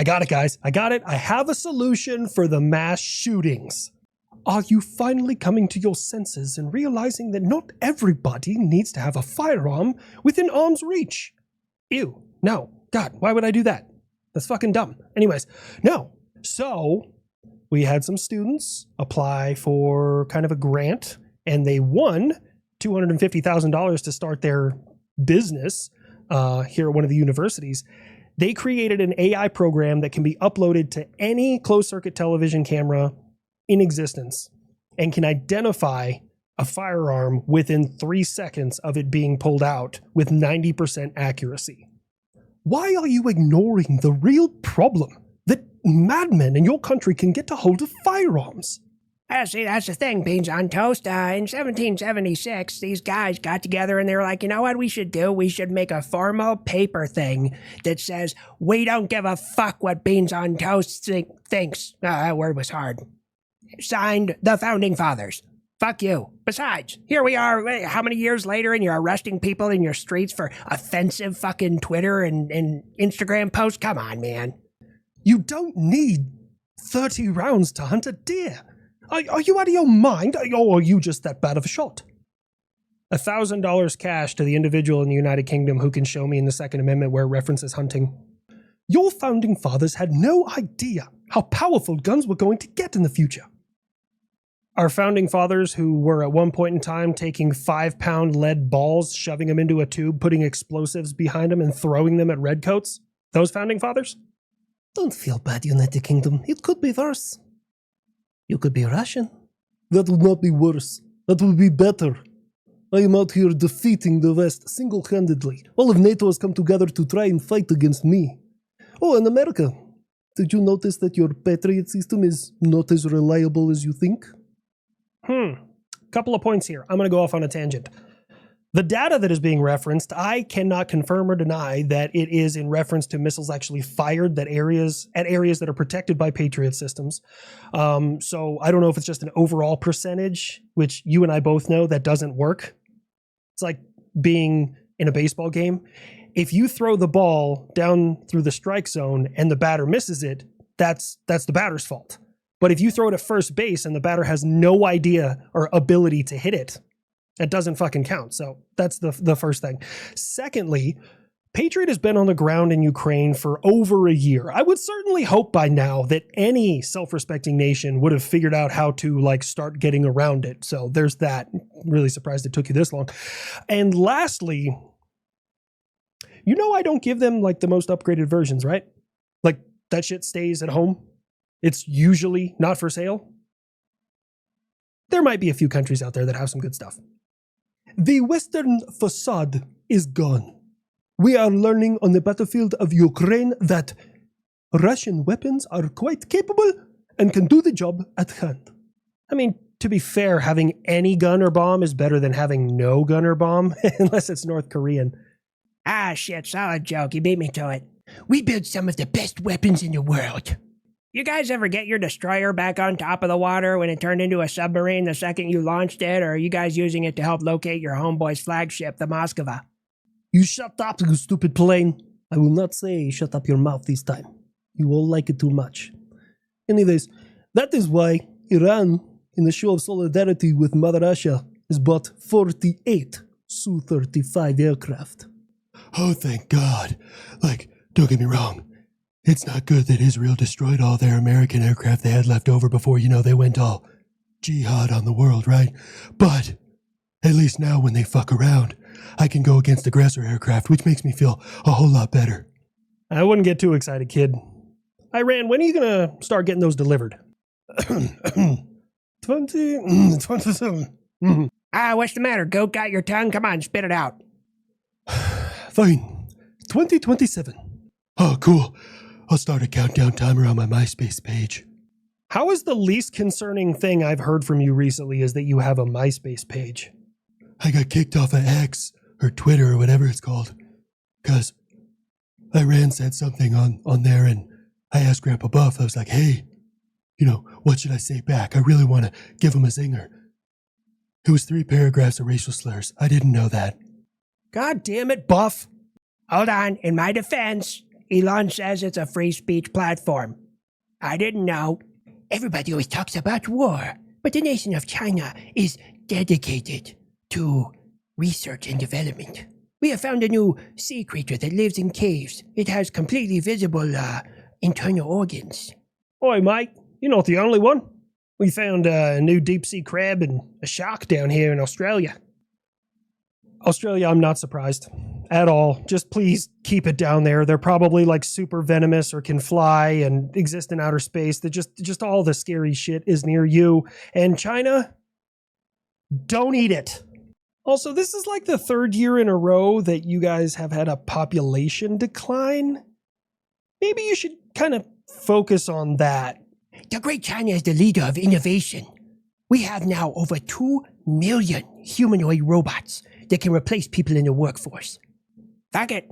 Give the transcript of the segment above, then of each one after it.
I got it, guys. I got it. I have a solution for the mass shootings. Are you finally coming to your senses and realizing that not everybody needs to have a firearm within arm's reach? Ew. No. God, why would I do that? That's fucking dumb. Anyways, no. So, we had some students apply for kind of a grant, and they won $250,000 to start their business here at one of the universities. They created an AI program that can be uploaded to any closed-circuit television camera in existence and can identify a firearm within 3 seconds of it being pulled out with 90% accuracy. Why are you ignoring the real problem that madmen in your country can get a hold of firearms? See, that's the thing, Beans on Toast. In 1776, these guys got together and they were like, you know what we should do? We should make a formal paper thing that says, we don't give a fuck what Beans on Toast thinks. That word was hard. Signed, the Founding Fathers. Fuck you. Besides, here we are, how many years later, and you're arresting people in your streets for offensive fucking Twitter and Instagram posts? Come on, man. You don't need 30 rounds to hunt a deer. Are you out of your mind, or are you just that bad of a shot? $1,000 cash to the individual in the United Kingdom who can show me in the Second Amendment where it references hunting. Your founding fathers had no idea how powerful guns were going to get in the future. Our founding fathers, who were at one point in time taking 5-pound lead balls, shoving them into a tube, putting explosives behind them, and throwing them at redcoats, those founding fathers? Don't feel bad, United Kingdom. It could be worse. You could be Russian. That would not be worse. That would be better. I am out here defeating the West single-handedly. All of NATO has come together to try and fight against me. Oh, and America. Did you notice that your Patriot system is not as reliable as you think? Couple of points here. I'm going to go off on a tangent. The data that is being referenced, I cannot confirm or deny that it is in reference to missiles actually fired at areas that are protected by Patriot systems. So I don't know if it's just an overall percentage, which you and I both know that doesn't work. It's like being in a baseball game. If you throw the ball down through the strike zone and the batter misses it, that's the batter's fault. But if you throw it at first base and the batter has no idea or ability to hit it, that doesn't fucking count. So that's the first thing. Secondly, Patriot has been on the ground in Ukraine for over a year. I would certainly hope by now that any self-respecting nation would have figured out how to start getting around it. So there's that. Really surprised it took you this long. And lastly, I don't give them the most upgraded versions, right? That shit stays at home. It's usually not for sale. There might be a few countries out there that have some good stuff. The Western facade is gone. We are learning on the battlefield of Ukraine that Russian weapons are quite capable and can do the job at hand. I mean, to be fair, having any gun or bomb is better than having no gun or bomb, unless it's North Korean. Ah, shit, solid joke. You beat me to it. We build some of the best weapons in the world. You guys ever get your destroyer back on top of the water when it turned into a submarine the second you launched it, or are you guys using it to help locate your homeboy's flagship, the Moskva? You shut up, you stupid plane. I will not say shut up your mouth this time. You all like it too much. Anyways, that is why Iran, in the show of solidarity with Mother Russia, has bought 48 Su-35 aircraft. Oh, thank God. Don't get me wrong. It's not good that Israel destroyed all their American aircraft they had left over before, they went all jihad on the world, right? But at least now when they fuck around, I can go against aggressor aircraft, which makes me feel a whole lot better. I wouldn't get too excited, kid. Iran, when are you going to start getting those delivered? 27. What's the matter? Goat got your tongue? Come on, spit it out. Fine. 2027. Oh, cool. I'll start a countdown timer on my MySpace page. How is the least concerning thing I've heard from you recently is that you have a MySpace page? I got kicked off of X, or Twitter, or whatever it's called, because Iran said something on there, and I asked Grandpa Buff, I was like, hey, what should I say back? I really want to give him a zinger. It was 3 paragraphs of racial slurs. I didn't know that. God damn it, Buff. Hold on. In my defense, Elon says it's a free speech platform. I didn't know. Everybody always talks about war, but the nation of China is dedicated to research and development. We have found a new sea creature that lives in caves. It has completely visible internal organs. Oi, mate, you're not the only one. We found a new deep-sea crab and a shark down here in Australia. Australia, I'm not surprised at all. Just please keep it down there. They're probably like super venomous or can fly and exist in outer space. That just all the scary shit is near you. And China, don't eat it. Also, this is like the third year in a row that you guys have had a population decline. Maybe you should kind of focus on that. The Great China is the leader of innovation. We have now over 2 million humanoid robots that can replace people in the workforce. Fuck it.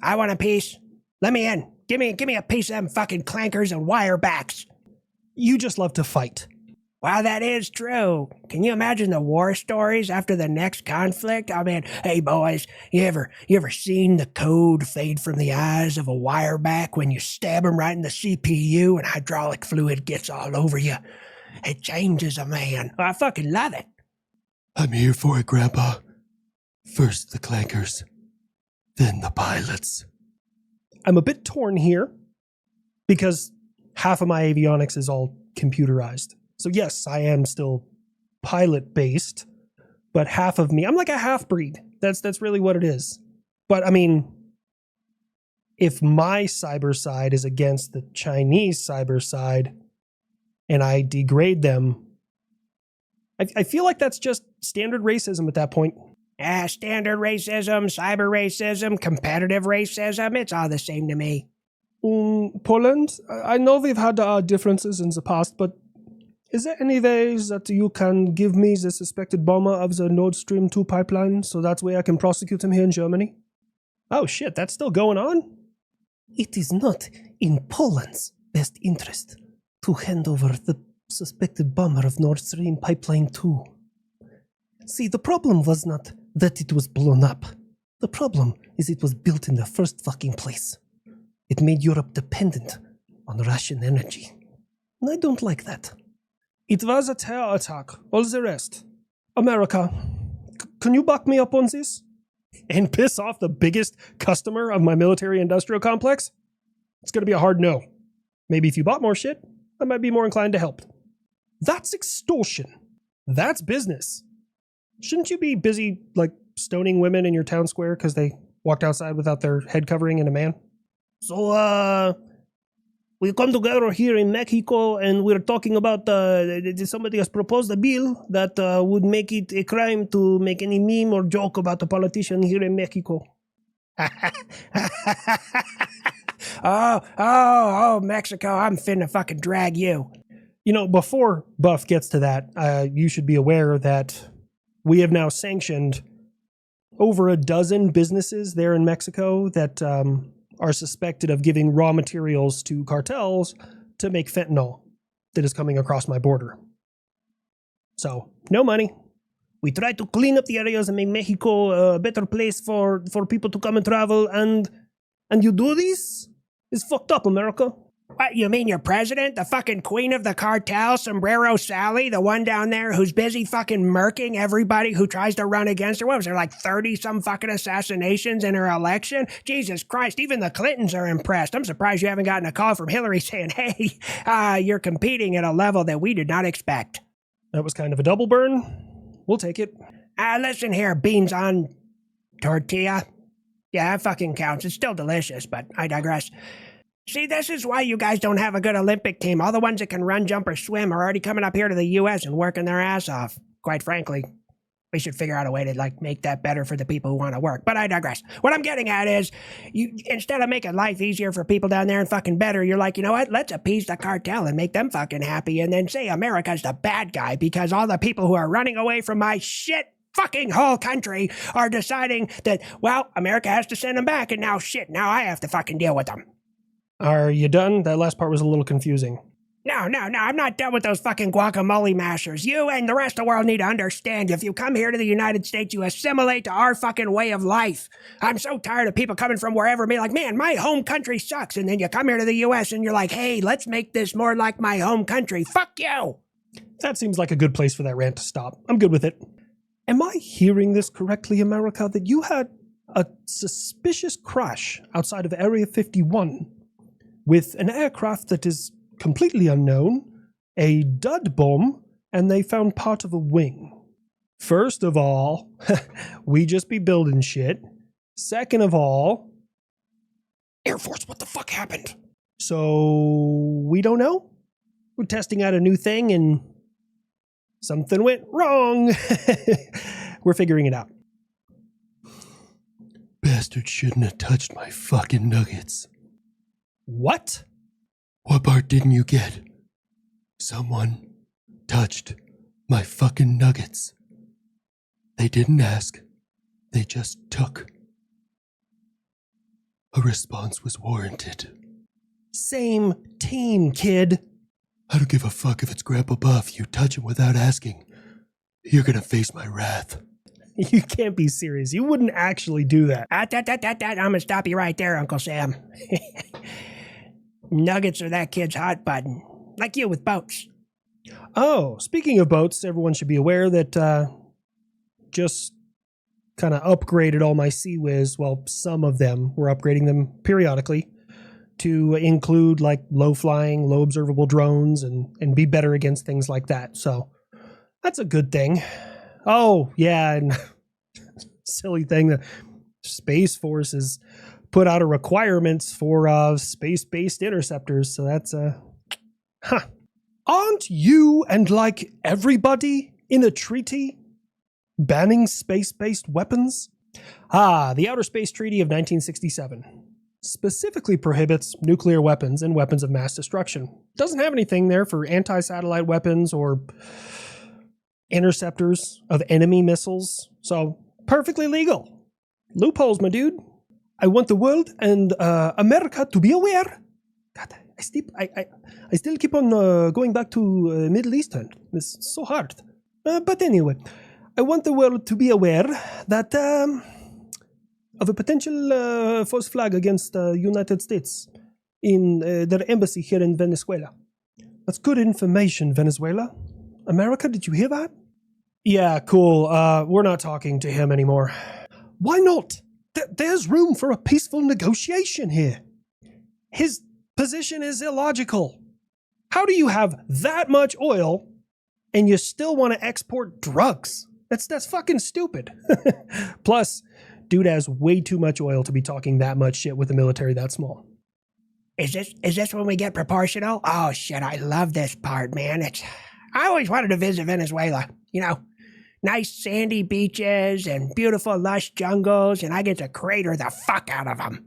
I want a piece. Let me in. Give me a piece of them fucking clankers and wire backs. You just love to fight. Wow, that is true. Can you imagine the war stories after the next conflict? I mean, hey boys, you ever seen the code fade from the eyes of a wireback when you stab him right in the CPU and hydraulic fluid gets all over you? It changes a man. I fucking love it. I'm here for it, Grandpa. First the clankers, then the pilots. I'm a bit torn here because half of my avionics is all computerized. So yes, I am still pilot-based, but half of me, I'm like a half-breed. That's really what it is. But I mean, if my cyber side is against the Chinese cyber side and I degrade them, I feel like that's just standard racism at that point. Standard racism, cyber racism, competitive racism, it's all the same to me. Poland, I know we've had differences in the past, but is there any ways that you can give me the suspected bomber of the Nord Stream 2 pipeline so that way I can prosecute him here in Germany? Oh shit, that's still going on? It is not in Poland's best interest to hand over the suspected bomber of Nord Stream Pipeline 2. See, the problem was not that it was blown up. The problem is it was built in the first fucking place. It made Europe dependent on Russian energy. And I don't like that. It was a terror attack, all the rest. America, can you back me up on this? And piss off the biggest customer of my military-industrial complex? It's going to be a hard no. Maybe if you bought more shit, I might be more inclined to help. That's extortion. That's business. Shouldn't you be busy, like, stoning women in your town square because they walked outside without their head covering and a man? So, we come together here in Mexico and we're talking about somebody has proposed a bill that would make it a crime to make any meme or joke about a politician here in Mexico. Oh, Mexico, I'm finna fucking drag you. You know, before Buff gets to that, you should be aware that we have now sanctioned over a dozen businesses there in Mexico that are suspected of giving raw materials to cartels to make fentanyl that is coming across my border. So, no money. We try to clean up the areas and make Mexico a better place for people to come and travel, and you do this? It's fucked up, America. What, you mean your president? The fucking queen of the cartel, Sombrero Sally? The one down there who's busy fucking murking everybody who tries to run against her? What was there, like 30-some fucking assassinations in her election? Jesus Christ, even the Clintons are impressed. I'm surprised you haven't gotten a call from Hillary saying, hey, you're competing at a level that we did not expect. That was kind of a double burn. We'll take it. Listen here, beans on tortilla. Yeah, that fucking counts. It's still delicious, but I digress. See, this is why you guys don't have a good Olympic team. All the ones that can run, jump, or swim are already coming up here to the U.S. and working their ass off. Quite frankly, we should figure out a way to, like, make that better for the people who want to work. But I digress. What I'm getting at is, you instead of making life easier for people down there and fucking better, you're like, you know what? Let's appease the cartel and make them fucking happy and then say America's the bad guy because all the people who are running away from my shit fucking whole country are deciding that, well, America has to send them back and now shit, now I have to fucking deal with them. Are you done? That last part was a little confusing. No, I'm not done with those fucking guacamole mashers. You and the rest of the world need to understand, if you come here to the United States, you assimilate to our fucking way of life. I'm so tired of people coming from wherever and be like, man, my home country sucks. And then you come here to the US and you're like, hey, let's make this more like my home country. Fuck you. That seems like a good place for that rant to stop. I'm good with it. Am I hearing this correctly, America, that you had a suspicious crash outside of Area 51 with an aircraft that is completely unknown, a dud bomb, and they found part of a wing? First of all, we just be building shit. Second of all, Air Force, what the fuck happened? So, we don't know? We're testing out a new thing and something went wrong. We're figuring it out. Bastard shouldn't have touched my fucking nuggets. What? What part didn't you get? Someone touched my fucking nuggets. They didn't ask. They just took. A response was warranted. Same team, kid. I don't give a fuck if it's Grandpa Buff. You touch him without asking. You're gonna face my wrath. You can't be serious. You wouldn't actually do that. I'm gonna stop you right there, Uncle Sam. Nuggets are that kid's hot button. Like you with boats. Oh, speaking of boats, everyone should be aware that just kind of upgraded all my Sea-Wiz. Well, some of them. We're upgrading them periodically to include like low-flying, low-observable drones and be better against things like that. So that's a good thing. Oh, yeah, and silly thing, the Space Force has put out a requirements for space-based interceptors, so that's Aren't you and like everybody in a treaty banning space-based weapons? The Outer Space Treaty of 1967 specifically prohibits nuclear weapons and weapons of mass destruction. Doesn't have anything there for anti-satellite weapons or interceptors of enemy missiles, so perfectly legal. Loopholes, my dude. I want the world and America to be aware. God, I still keep on going back to Middle Eastern. It's so hard. But anyway, I want the world to be aware that of a potential false flag against the United States in their embassy here in Venezuela. That's good information, Venezuela. America, did you hear that? Yeah, cool. We're not talking to him anymore. Why not? There's room for a peaceful negotiation here. His position is illogical. How do you have that much oil and you still want to export drugs? That's fucking stupid. Plus, dude has way too much oil to be talking that much shit with a military that small. Is this when we get proportional? Oh shit, I love this part, man. I always wanted to visit Venezuela. You know, nice sandy beaches and beautiful lush jungles, and I get to crater the fuck out of them.